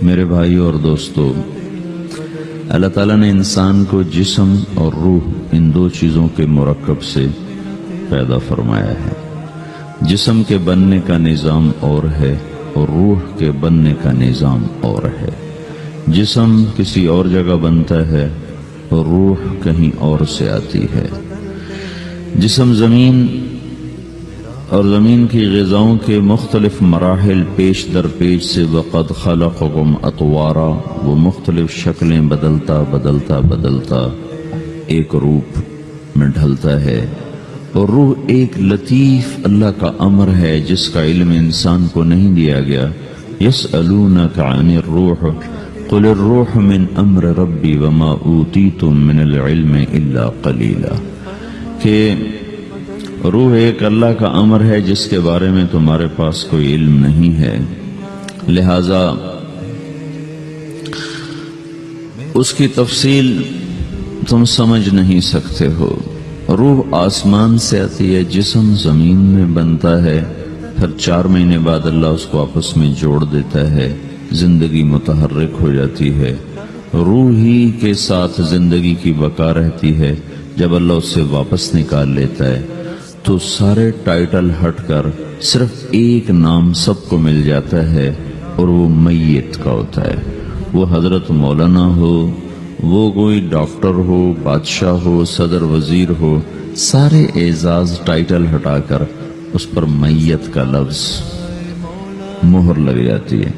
میرے بھائیو اور دوستو، اللہ تعالیٰ نے انسان کو جسم اور روح ان دو چیزوں کے مرکب سے پیدا فرمایا ہے۔ جسم کے بننے کا نظام اور ہے اور روح کے بننے کا نظام اور ہے۔ جسم کسی اور جگہ بنتا ہے اور روح کہیں اور سے آتی ہے۔ جسم زمین اور زمین کی غذاؤں کے مختلف مراحل پیش در پیش سے وقد خلقکم اطوارا، وہ مختلف شکلیں بدلتا بدلتا بدلتا ایک روپ میں ڈھلتا ہے، اور روح ایک لطیف اللہ کا امر ہے جس کا علم انسان کو نہیں دیا گیا۔ یسألونک عن الروح قل الروح من امر ربی وما اوتیتم من العلم الا قلیلا، کہ روح ایک اللہ کا امر ہے جس کے بارے میں تمہارے پاس کوئی علم نہیں ہے، لہذا اس کی تفصیل تم سمجھ نہیں سکتے ہو۔ روح آسمان سے آتی ہے، جسم زمین میں بنتا ہے، پھر 4 مہینے بعد اللہ اس کو آپس میں جوڑ دیتا ہے، زندگی متحرک ہو جاتی ہے۔ روح ہی کے ساتھ زندگی کی بقا رہتی ہے۔ جب اللہ اس سے واپس نکال لیتا ہے تو سارے ٹائٹل ہٹ کر صرف ایک نام سب کو مل جاتا ہے، اور وہ میت کا ہوتا ہے۔ وہ حضرت مولانا ہو، وہ کوئی ڈاکٹر ہو، بادشاہ ہو، صدر وزیر ہو، سارے اعزاز ٹائٹل ہٹا کر اس پر میت کا لفظ مہر لگ جاتی ہے۔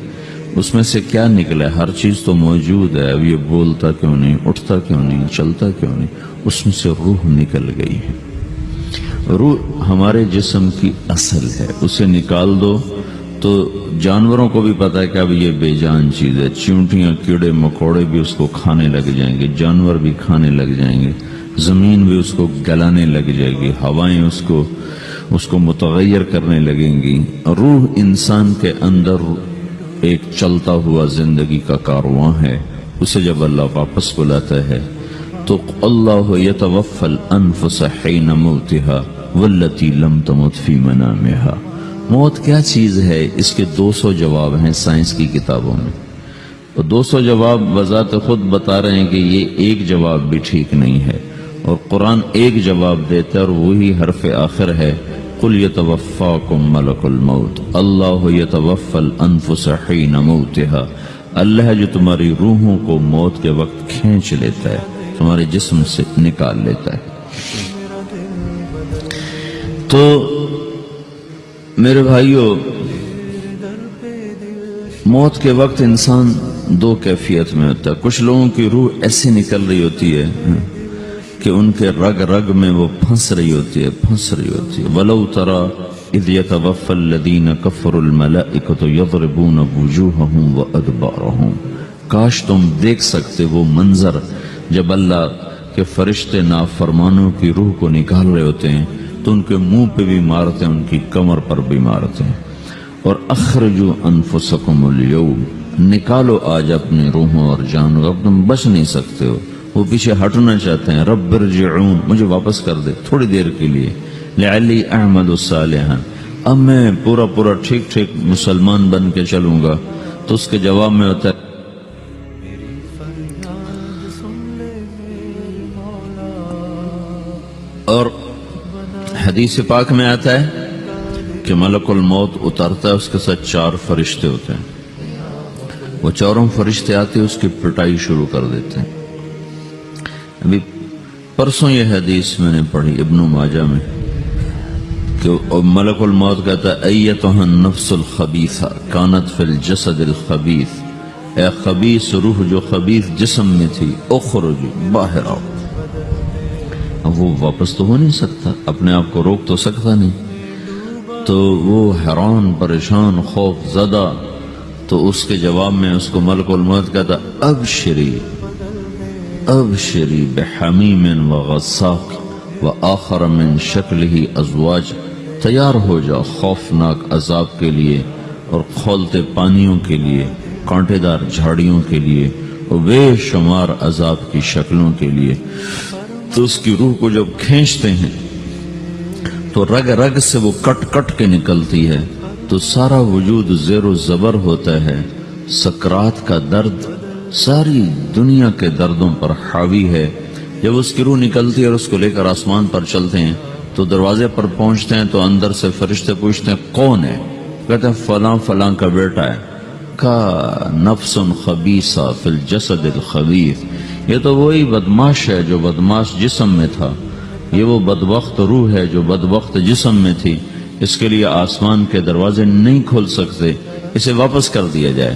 اس میں سے کیا نکلا ہے؟ ہر چیز تو موجود ہے، اب یہ بولتا کیوں نہیں، اٹھتا کیوں نہیں، چلتا کیوں نہیں؟ اس میں سے روح نکل گئی ہے۔ روح ہمارے جسم کی اصل ہے، اسے نکال دو تو جانوروں کو بھی پتا ہے کہ اب یہ بے جان چیز ہے، چیونٹیاں کیڑے مکوڑے بھی اس کو کھانے لگ جائیں گے، جانور بھی کھانے لگ جائیں گے، زمین بھی اس کو گلانے لگ جائے گی، ہوائیں اس کو متغیر کرنے لگیں گی۔ روح انسان کے اندر ایک چلتا ہوا زندگی کا کارواں ہے۔ اسے جب اللہ واپس بلاتا ہے تو اللہ یتوفی الانفس حین موتها والتی لم تمت فی منامہا۔ موت کیا چیز ہے؟ اس کے 200 جواب ہیں سائنس کی کتابوں میں، اور 200 جواب بذات خود بتا رہے ہیں کہ یہ ایک جواب بھی ٹھیک نہیں ہے، اور قرآن ایک جواب دیتا ہے اور وہی حرف آخر ہے، قل یتوفاکم ملک الموت اللہ یتوفی الانفس حین موتها۔ اللہ ہے جو تمہاری روحوں کو موت کے وقت کھینچ لیتا ہے، تمہارے جسم سے نکال لیتا ہے۔ تو میرے بھائیو، موت کے وقت انسان 2 کیفیت میں ہوتا ہے۔ کچھ لوگوں کی روح ایسے نکل رہی ہوتی ہے کہ ان کے رگ رگ میں وہ پھنس رہی ہوتی ہے۔ وَلَوْ تَرَى اِذْ يَتَوَفَّى الَّذِينَ كَفَرُوا الْمَلَائِكَةُ يَضْرِبُونَ وُجُوهَهُمْ وَأَدْبَارَهُمْ۔ کاش تم دیکھ سکتے وہ منظر جب اللہ کے فرشتے نافرمانوں کی روح کو نکال رہے ہوتے ہیں تو ان کے منہ پہ بھی مارتے ہیں، ان کی کمر پر بھی مارتے ہیں۔ اور اخرجوا انفسکم اليوم، نکالو آج اپنی روحوں اور جانوں، اب تم بچ نہیں سکتے ہو۔ وہ پیچھے ہٹنا چاہتے ہیں، رب ارجعون، مجھے واپس کر دے تھوڑی دیر کے لیے، لعلی اعمل صالحا، اب میں پورا ٹھیک مسلمان بن کے چلوں گا۔ تو اس کے جواب میں ہوتا ہے اور حدیث پاک میں آتا ہے کہ ملک الموت اترتا ہے، اس کے ساتھ 4 فرشتے ہوتے ہیں۔ وہ 4 فرشتے آتے اس کی پٹائی شروع کر دیتے ہیں۔ ابھی پرسوں یہ حدیث میں نے پڑھی ابن ماجہ میں کہ ملک الموت کہتا ہے ایتھا النفس الخبیثہ کانت فی الجسد الخبیث، اے خبیث روح جو خبیث جسم میں تھی، اخرج، باہر آؤ۔ اب وہ واپس تو ہو نہیں سکتا، اپنے آپ کو روک تو سکتا نہیں، تو وہ حیران پریشان خوف زدہ، تو اس کے جواب میں اس کو ملک الموت کہتا ابشری بحمیم وغساق وآخر من شکلہ ازواج، تیار ہو جا خوفناک عذاب کے لیے اور کھولتے پانیوں کے لیے، کانٹے دار جھاڑیوں کے لیے اور بے شمار عذاب کی شکلوں کے لیے۔ تو اس کی روح کو جب کھینچتے ہیں تو رگ رگ سے وہ کٹ کٹ کے نکلتی ہے، تو سارا وجود زیر و زبر ہوتا ہے، سکرات کا درد ساری دنیا کے دردوں پر حاوی ہے۔ جب اس کی روح نکلتی ہے اور اس کو لے کر آسمان پر چلتے ہیں تو دروازے پر پہنچتے ہیں تو اندر سے فرشتے پوچھتے ہیں کون ہے؟ کہتے ہیں فلاں فلاں کا بیٹا ہے۔ کا نفس خبیثہ فی الجسد الخبیث، یہ تو وہی بدماش ہے جو بدماش جسم میں تھا، یہ وہ بدبخت روح ہے جو بدبخت جسم میں تھی، اس کے لیے آسمان کے دروازے نہیں کھل سکتے، اسے واپس کر دیا جائے۔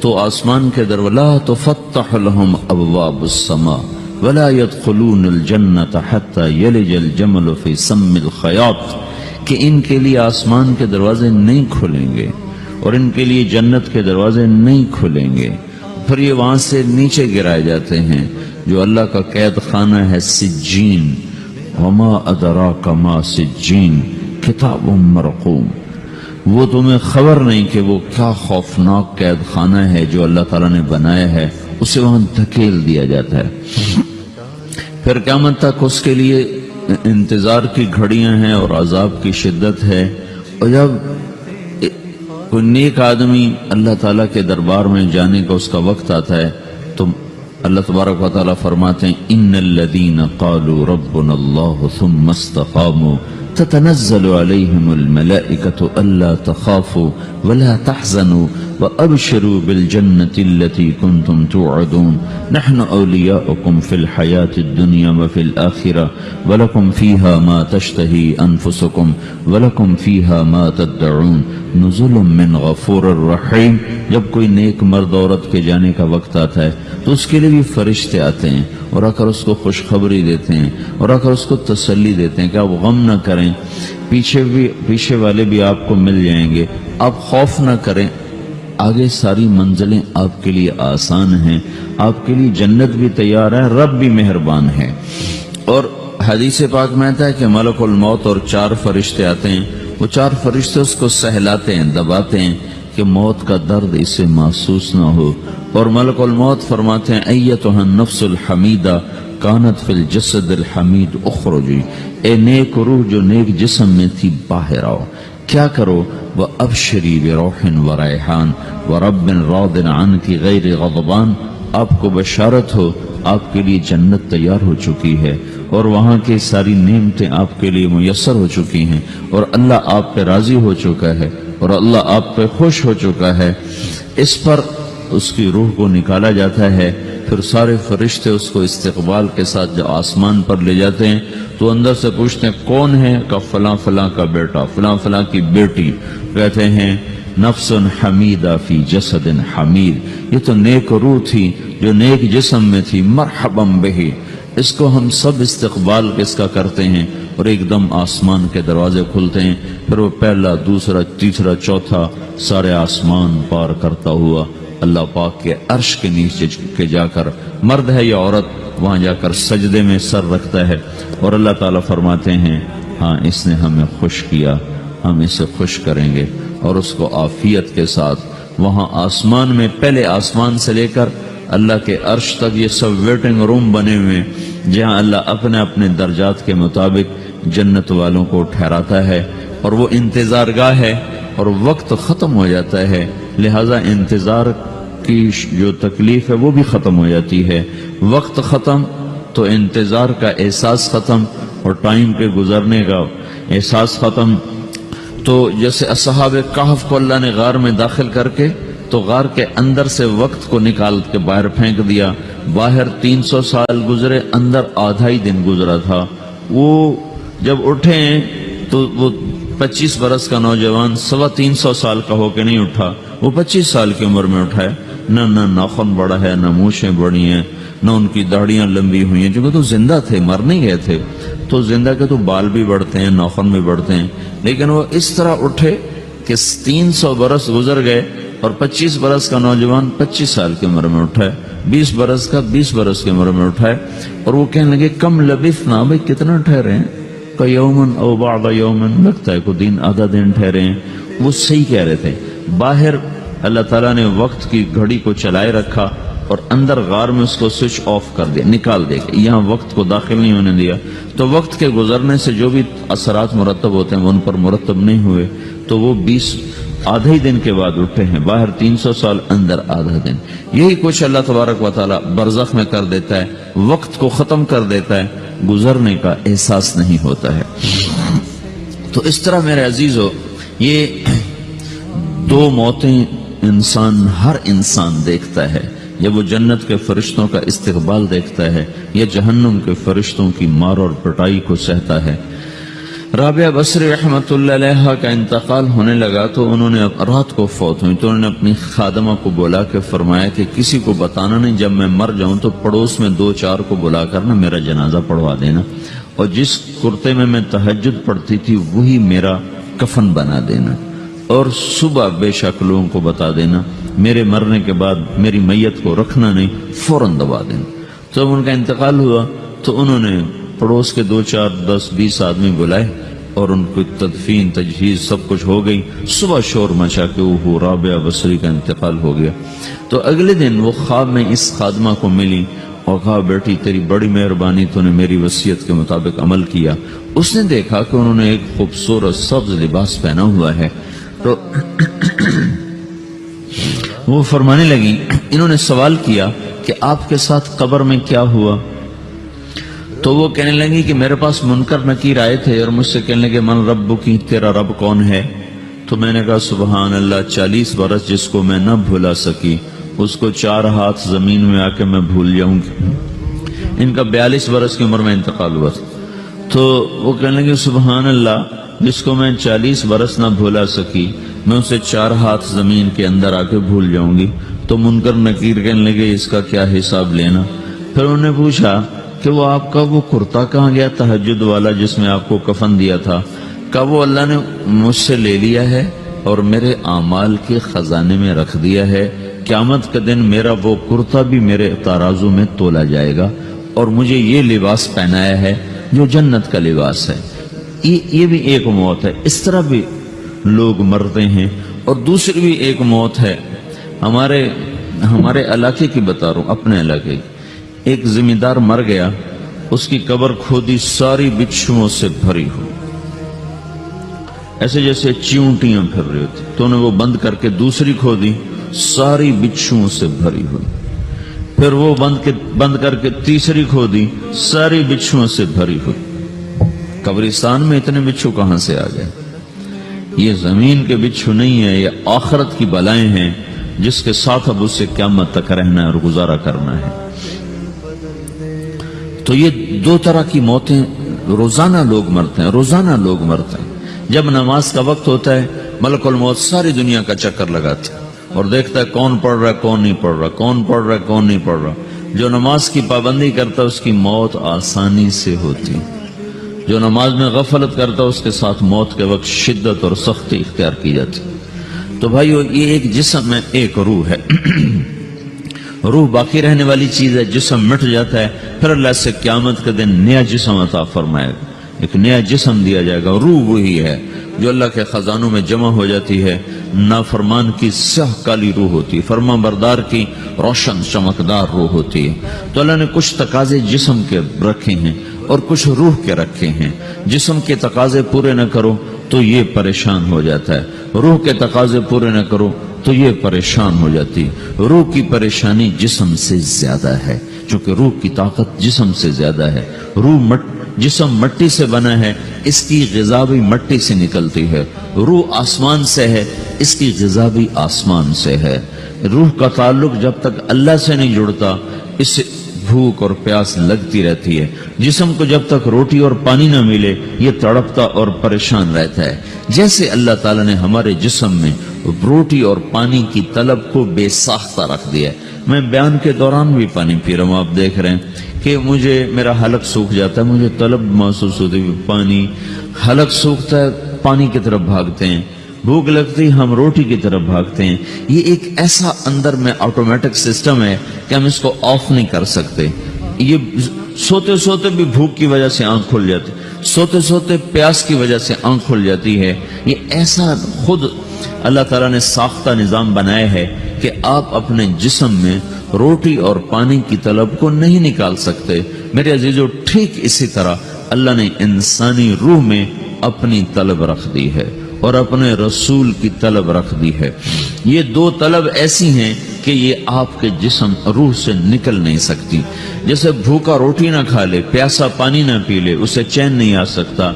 تو آسمان کے دروازے لا تفتح لهم ابواب السماء ولا يدخلون الجنة حتى يلج الجمل في سم الخياط، کہ ان کے لیے آسمان کے دروازے نہیں کھلیں گے اور ان کے لیے جنت کے دروازے نہیں کھلیں گے، پھر یہ وہاں سے نیچے گرائے جاتے ہیں جو اللہ کا قید خانہ ہے سجین۔ وما ادراک ما سجین کتاب مرقوم، وہ تمہیں خبر نہیں کہ وہ کیا خوفناک قید خانہ ہے جو اللہ تعالیٰ نے بنایا ہے، اسے وہاں دھکیل دیا جاتا ہے۔ پھر قیامت تک اس کے لیے انتظار کی گھڑیاں ہیں اور عذاب کی شدت ہے۔ اور جب کوئی نیک آدمی اللہ تعالیٰ کے دربار میں جانے کا اس کا وقت آتا ہے تو اللہ تبارک و تعالیٰ فرماتے ہیں ان الذین قالوا ربنا اللہ ثم استقاموا تتنزل علیہم الملائکۃ الا تخافوا ولا تحزنوا وابشروا بالجنة التي كنتم توعدون نحن اولیاؤکم فی الحیاة الدنیا وفی الآخرة ولکم فیہا ما تشتہی انفسکم ولکم فیہا ما تدعون نزل من غفور الرحیم۔ جب کوئی نیک مرد عورت کے جانے کا وقت آتا ہے تو اس کے لیے بھی فرشتے آتے ہیں اور آ کر اس کو خوشخبری دیتے ہیں اور آ کر اس کو تسلی دیتے ہیں کہ آپ غم نہ کریں، پیچھے والے بھی آپ کو مل جائیں گے، آپ خوف نہ کریں، آگے ساری منزلیں آپ کے لیے آسان ہیں، آپ کے لیے جنت بھی تیار ہے، رب بھی مہربان ہے۔ اور حدیث پاک میں آتا ہے کہ ملک الموت اور 4 فرشتے آتے ہیں، وہ 4 فرشتے اس کو سہلاتے ہیں، دباتے ہیں کہ موت کا درد اسے محسوس نہ ہو، اور ملک الموت فرماتے ہیں ایتھا النفس الحمیدہ کانت فی الجسد الحمید اخرجی، اے نیک روح جو نیک جسم میں تھی باہر آؤ، کیا کرو؟ وَأَبْشِرِي بِرَوْحٍ وَرَيْحَانٍ وَرَبٍّ رَاضٍ عَنْكِ غَيْرِ غَضْبَانٍ، آپ کو بشارت ہو آپ کے لیے جنت تیار ہو چکی ہے اور وہاں کی ساری نعمتیں آپ کے لیے میسر ہو چکی ہیں اور اللہ آپ پہ راضی ہو چکا ہے اور اللہ آپ پہ خوش ہو چکا ہے۔ اس پر اس کی روح کو نکالا جاتا ہے، پھر سارے فرشتے اس کو استقبال کے ساتھ جب آسمان پر لے جاتے ہیں تو اندر سے پوچھتے ہیں کون ہے؟ کہ فلاں فلاں کا بیٹا، فلاں فلاں کی بیٹی۔ کہتے ہیں نفس حمیدہ فی جسد حمید، یہ تو نیک روح تھی جو نیک جسم میں تھی، مرحبا بہی، اس کو ہم سب استقبال کس کا کرتے ہیں، اور ایک دم آسمان کے دروازے کھلتے ہیں، پھر وہ پہلا دوسرا تیسرا چوتھا سارے آسمان پار کرتا ہوا اللہ پاک کے عرش کے نیچے کے جا کر، مرد ہے یا عورت، وہاں جا کر سجدے میں سر رکھتا ہے اور اللہ تعالیٰ فرماتے ہیں ہاں اس نے ہمیں خوش کیا، ہم اسے خوش کریں گے، اور اس کو عافیت کے ساتھ وہاں آسمان میں، پہلے آسمان سے لے کر اللہ کے عرش تک یہ سب ویٹنگ روم بنے ہوئے جہاں اللہ اپنے اپنے درجات کے مطابق جنت والوں کو ٹھہراتا ہے، اور وہ انتظار گاہ ہے اور وقت ختم ہو جاتا ہے، لہذا انتظار کی جو تکلیف ہے وہ بھی ختم ہو جاتی ہے، وقت ختم تو انتظار کا احساس ختم اور ٹائم کے گزرنے کا احساس ختم۔ تو جیسے اصحاب کہف کو اللہ نے غار میں داخل کر کے تو غار کے اندر سے وقت کو نکال کے باہر پھینک دیا، باہر 300 سال گزرے، اندر آدھا ہی دن گزرا تھا۔ وہ جب اٹھے ہیں تو وہ 25 برس کا نوجوان 325 سال کا ہو کے نہیں اٹھا، وہ 25 سال کی عمر میں اٹھا ہے، نہ ناخن بڑا ہے، نہ مونچھیں بڑی ہیں، نہ ان کی داڑیاں لمبی ہوئی ہیں، چونکہ تو زندہ تھے، مر نہیں گئے تھے، تو زندہ کے تو بال بھی بڑھتے ہیں، ناخن بھی بڑھتے ہیں، لیکن وہ اس طرح اٹھے کہ 300 برس گزر گئے اور 25 برس کا نوجوان 25 سال کی عمر میں اٹھا ہے، 20 برس کا 20 برس کی عمر میں اٹھا ہے، اور وہ کہنے لگے کم لبثنا، بھائی کتنا ٹھہرے ہیں؟ کہ یومن او بعض یومن، لگتا ہے کوئی دن آدھا دن ٹھہرے ہیں۔ وہ صحیح کہہ رہے تھے، باہر اللہ تعالیٰ نے وقت کی گھڑی کو چلائے رکھا اور اندر غار میں اس کو سوئچ آف کر دیا، نکال دیا، یہاں وقت کو داخل نہیں ہونے دیا، تو وقت کے گزرنے سے جو بھی اثرات مرتب ہوتے ہیں وہ ان پر مرتب نہیں ہوئے، تو وہ آدھے ہی دن کے بعد اٹھے ہیں، باہر 300 سال، اندر آدھا دن. یہی کچھ اللہ تبارک و تعالی برزخ میں کر دیتا ہے، وقت کو ختم کر دیتا ہے، گزرنے کا احساس نہیں ہوتا ہے. تو اس طرح میرے عزیزو، یہ دو موتیں ہر انسان دیکھتا ہے. جب وہ جنت کے فرشتوں کا استقبال دیکھتا ہے یا جہنم کے فرشتوں کی مار اور پٹائی کو سہتا ہے. رابعہ بصری رحمت اللہ علیہ کا انتقال ہونے لگا تو انہوں نے رات کو فوت ہوئی تو انہوں نے اپنی خادمہ کو بلا کے فرمایا کہ کسی کو بتانا نہیں، جب میں مر جاؤں تو پڑوس میں 2-4 کو بلا کر نا میرا جنازہ پڑھوا دینا، اور جس کرتے میں تہجد پڑھتی تھی وہی میرا کفن بنا دینا، اور صبح بے شک لوگوں کو بتا دینا، میرے مرنے کے بعد میری میت کو رکھنا نہیں، فوراً دبا دینا. تو جب ان کا انتقال ہوا تو انہوں نے پڑوس کے 2-4-10-20 آدمی بلائے اور ان کو تدفین تجہیز سب کچھ ہو گئی. صبح شور مچا کہ وہ رابعہ بصری کا انتقال ہو گیا. تو اگلے دن وہ خواب میں اس خادمہ کو ملی اور کہا بیٹی تیری بڑی مہربانی، تو نے میری وصیت کے مطابق عمل کیا. اس نے دیکھا کہ انہوں نے ایک خوبصورت سبز لباس پہنا ہوا ہے. تو وہ فرمانے لگی، انہوں نے سوال کیا کہ آپ کے ساتھ قبر میں کیا ہوا؟ تو وہ کہنے لگی کہ میرے پاس منکر نکیر آئے تھے اور مجھ سے کہنے لگے من رب کی، تیرا رب کون ہے؟ تو میں نے کہا سبحان اللہ، 40 برس جس کو میں نہ بھولا سکی اس کو 4 ہاتھ زمین میں آ کے میں بھول جاؤں گی. ان کا 42 برس کی عمر میں انتقال ہوا تھا. تو وہ کہنے لگے سبحان اللہ، جس کو میں 40 برس نہ بھولا سکی میں اسے 4 ہاتھ زمین کے اندر آ کے بھول جاؤں گی. تو منکر نکیر کہنے لگے اس کا کیا حساب لینا؟ پھر انہوں نے پوچھا کہ وہ آپ کا وہ کرتا کہاں گیا تہجد والا جس میں آپ کو کفن دیا تھا؟ کہ وہ اللہ نے مجھ سے لے لیا ہے اور میرے اعمال کے خزانے میں رکھ دیا ہے. قیامت کے دن میرا وہ کرتا بھی میرے ترازو میں تولا جائے گا اور مجھے یہ لباس پہنایا ہے جو جنت کا لباس ہے. یہ بھی ایک موت ہے. اس طرح بھی لوگ مرتے ہیں. اور دوسری بھی ایک موت ہے. ہمارے علاقے کی بتا رہا ہوں، اپنے علاقے کی. ایک زمیندار مر گیا، اس کی قبر کھودی، ساری بچھوؤں سے بھری ہو، ایسے جیسے چیونٹیاں پھر رہی ہوتی. تو انہیں وہ بند کر کے دوسری کھودی، ساری بچھوؤں سے بھری ہوئی. پھر وہ بند کر کے تیسری کھودی، ساری بچھوؤں سے بھری ہوئی. قبرستان میں اتنے بچھو کہاں سے آ گئے؟ یہ زمین کے بچھو نہیں ہے، یہ آخرت کی بلائیں ہیں جس کے ساتھ اب اس سے قیامت تک رہنا ہے اور گزارا کرنا ہے. تو یہ 2 طرح کی موتیں روزانہ لوگ مرتے ہیں، روزانہ لوگ مرتے ہیں. جب نماز کا وقت ہوتا ہے ملک الموت ساری دنیا کا چکر لگاتا ہے اور دیکھتا ہے کون پڑھ رہا ہے کون نہیں پڑھ رہا، کون پڑھ رہا ہے کون نہیں پڑھ رہا. جو نماز کی پابندی کرتا ہے اس کی موت آسانی سے ہوتی. جو نماز میں غفلت کرتا ہے اس کے ساتھ موت کے وقت شدت اور سختی اختیار کی جاتی. تو بھائیو، یہ ایک جسم ہے، ایک روح ہے. روح باقی رہنے والی چیز ہے، جسم مٹ جاتا ہے، پھر اللہ سے قیامت کے دن نیا جسم عطا فرمائے گا، ایک نیا جسم دیا جائے گا. روح وہی ہے جو اللہ کے خزانوں میں جمع ہو جاتی ہے. نافرمان کی سیاہ کالی روح ہوتی ہے، فرما بردار کی روشن چمکدار روح ہوتی ہے. تو اللہ نے کچھ تقاضے جسم کے رکھے ہیں اور کچھ روح کے رکھے ہیں. جسم کے تقاضے پورے نہ کرو تو یہ پریشان ہو جاتا ہے، روح کے تقاضے پورے نہ کرو تو یہ پریشان ہو جاتی. روح کی پریشانی جسم سے زیادہ ہے، چونکہ روح کی طاقت جسم سے زیادہ ہے. جسم مٹی سے بنا ہے، اس کی غذا بھی مٹی سے نکلتی ہے. روح آسمان سے ہے، اس کی غذا بھی آسمان سے ہے. روح کا تعلق جب تک اللہ سے نہیں جڑتا اس سے بھوک اور پیاس لگتی رہتی ہے. جسم کو جب تک روٹی اور پانی نہ ملے یہ تڑپتا اور پریشان رہتا ہے. جیسے اللہ تعالیٰ نے ہمارے جسم میں روٹی اور پانی کی طلب کو بے ساختہ رکھ دیا ہے. میں بیان کے دوران بھی پانی پی رہا ہوں، آپ دیکھ رہے ہیں کہ میرا حلق سوکھ جاتا ہے، مجھے طلب محسوس ہوتی ہے پانی. حلق سوکھتا ہے، پانی کی طرف بھاگتے ہیں. بھوک لگتی ہم روٹی کی طرف بھاگتے ہیں. یہ ایک ایسا اندر میں آٹومیٹک سسٹم ہے کہ ہم اس کو آف نہیں کر سکتے. یہ سوتے سوتے بھی بھوک کی وجہ سے آنکھ کھل جاتی، سوتے سوتے پیاس کی وجہ سے آنکھ کھل جاتی ہے. یہ ایسا خود اللہ تعالیٰ نے ساختہ نظام بنایا ہے کہ آپ اپنے جسم میں روٹی اور پانی کی طلب کو نہیں نکال سکتے. میرے عزیزو، ٹھیک اسی طرح اللہ نے انسانی روح میں اپنی طلب رکھ دی ہے. اور اپنے رسول کی طلب رکھ دی ہے۔ یہ دو طلب ایسی ہیں کہ یہ آپ کے جسم روح سے نکل نہیں سکتی۔ جیسے بھوکا روٹی نہ کھا لے، پیاسا پانی نہ پی لے، اسے چین نہیں آ سکتا،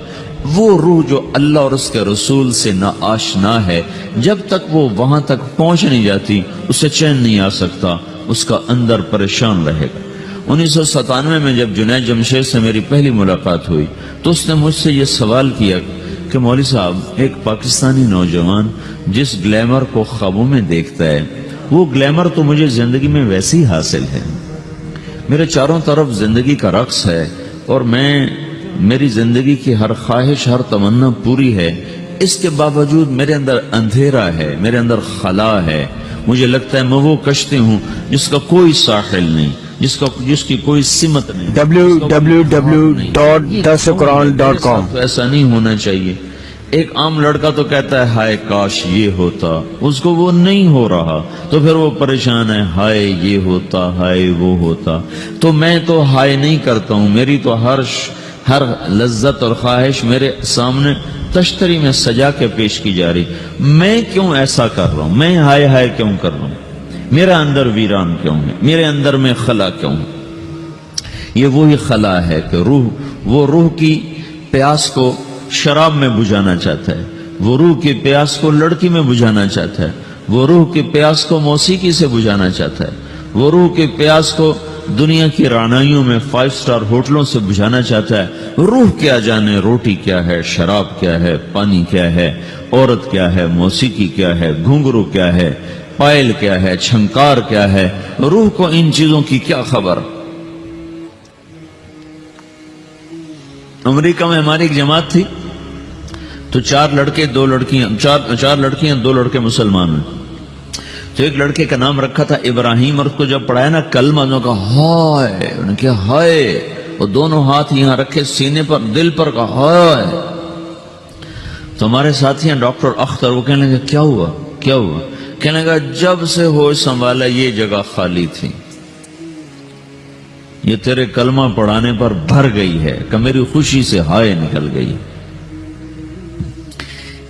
وہ روح جو اللہ اور اس کے رسول سے نا آشنا ہے، جب تک وہ وہاں تک پہنچ نہیں جاتی اسے چین نہیں آ سکتا، اس کا اندر پریشان رہے گا۔ 1997 میں جب جنید جمشید سے میری پہلی ملاقات ہوئی تو اس نے مجھ سے یہ سوال کیا کہ مولوی صاحب، ایک پاکستانی نوجوان جس گلیمر کو خوابوں میں دیکھتا ہے، وہ گلیمر تو مجھے زندگی میں ویسے ہی حاصل ہے، میرے چاروں طرف زندگی کا رقص ہے، اور میری زندگی کی ہر خواہش، ہر تمنا پوری ہے، اس کے باوجود میرے اندر اندھیرا ہے، میرے اندر خلا ہے، مجھے لگتا ہے میں وہ کشتی ہوں جس کا کوئی ساحل نہیں، جس کی کوئی سمت نہیں۔ www.dasquran.com تو ایسا نہیں ہونا چاہیے۔ ایک عام لڑکا تو کہتا ہے ہائے کاش یہ ہوتا، اس کو وہ نہیں ہو رہا تو پھر وہ پریشان ہے، ہائے یہ ہوتا، ہائے وہ ہوتا۔ تو میں تو ہائے نہیں کرتا ہوں، میری تو ہر لذت اور خواہش میرے سامنے تشتری میں سجا کے پیش کی جا رہی، میں کیوں ایسا کر رہا ہوں؟ میں ہائے ہائے کیوں کر رہا ہوں؟ میرا اندر ویران کیوں ہے؟ میرے اندر میں خلا کیوں ہے؟ یہ وہی خلا ہے کہ وہ روح کی پیاس کو شراب میں بجھانا چاہتا ہے، وہ روح کی پیاس کو لڑکی میں بجھانا چاہتا ہے، وہ روح کی پیاس کو موسیقی سے بجھانا چاہتا ہے، وہ روح کی پیاس کو دنیا کی رعنائیوں میں 5 سٹار ہوٹلوں سے بجھانا چاہتا ہے۔ روح کیا جانے روٹی کیا ہے، شراب کیا ہے، پانی کیا ہے، عورت کیا ہے، موسیقی کیا ہے، گھنگرو کیا ہے، پائل کیا ہے، چھنکار کیا ہے، روح کو ان چیزوں کی کیا خبر؟ امریکہ میں ہماری ایک جماعت تھی تو 4 لڑکے 2 لڑکیاں، 4 لڑکیاں 2 لڑکے مسلمان ہیں۔ تو ایک لڑکے کا نام رکھا تھا ابراہیم، اور اس کو جب پڑھایا نا کلمہ، انہوں نے کہا ہائے، انہوں نے کہا ہائے، وہ دونوں ہاتھ یہاں رکھے سینے پر، دل پر، کہا ہائے۔ تو ہمارے ساتھی ہیں ڈاکٹر اختر، وہ کہنے لگے کیا ہوا کیا ہوا؟ کہنے لگا جب سے ہوش سنبھالا یہ جگہ خالی تھی، یہ تیرے کلمہ پڑھانے پر بھر گئی ہے کہ میری خوشی سے ہائے نکل گئی۔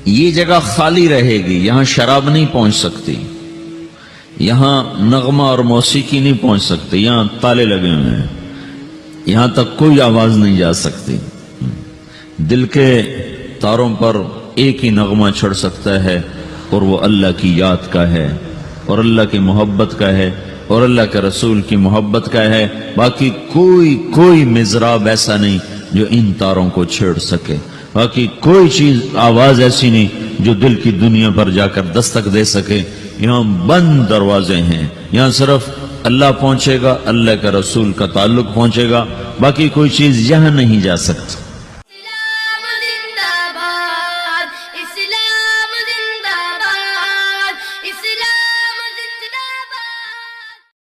یہ جگہ خالی رہے گی، یہاں شراب نہیں پہنچ سکتی، یہاں نغمہ اور موسیقی نہیں پہنچ سکتی، یہاں تالے لگے ہوئے ہیں، یہاں تک کوئی آواز نہیں جا سکتی۔ دل کے تاروں پر ایک ہی نغمہ چھڑ سکتا ہے، اور وہ اللہ کی یاد کا ہے، اور اللہ کی محبت کا ہے، اور اللہ کے رسول کی محبت کا ہے۔ باقی کوئی مزراب ایسا نہیں جو ان تاروں کو چھیڑ سکے، باقی کوئی چیز، آواز ایسی نہیں جو دل کی دنیا پر جا کر دستک دے سکے۔ یہاں بند دروازے ہیں، یہاں صرف اللہ پہنچے گا، اللہ کے رسول کا تعلق پہنچے گا، باقی کوئی چیز یہاں نہیں جا سکتی۔